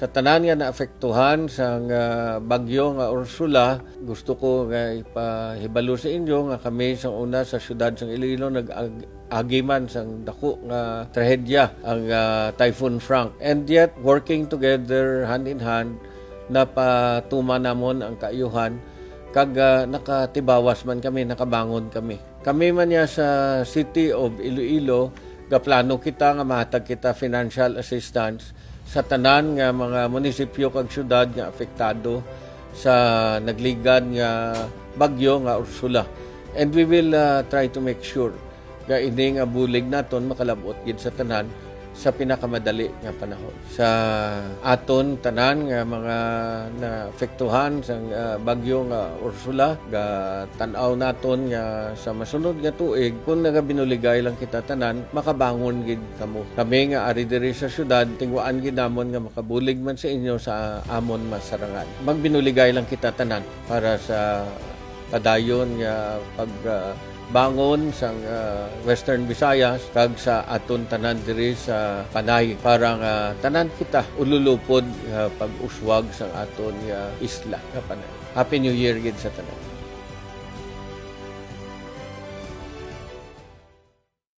Sa tanan nga naapektuhan sa bagyo nga Ursula, gusto ko nga ipahibalo sa inyo nga kami sa una sa syudad sa Iloilo agiman sang dako nga trahedya ang Typhoon Frank. And yet working together hand in hand napatuma namon ang kaayuhan kag nakatibawas man kami, nakabangon kami. Kami man ya sa City of Iloilo, gaplano kita nga mahatag kita financial assistance sa tanan nga mga munisipyo kag syudad nga apektado sa nagligad nga bagyo nga Ursula. And we will try to make sure nga ini nga bulig naton makalabot gid sa tanan sa pinakamadali nga panahon. Sa aton tanan nga mga naapektuhan sa bagyo nga Ursula, ga tan-aw naton nga sa masunod nga tuig kung nagabinuligay lang kita tanan, makabangon gid kamo. Kami nga ari diri sa syudad, tingwaan gid namon nga makabulig man sa inyo sa amon masarangan. Magbinuligay lang kita tanan para sa padayon nga bangon sa Western Visayas kag sa aton tanan diri sa Panay para nga tanan kita ululupod pag-uswag sa aton isla nga Panay. Happy New Year gid sa tanan.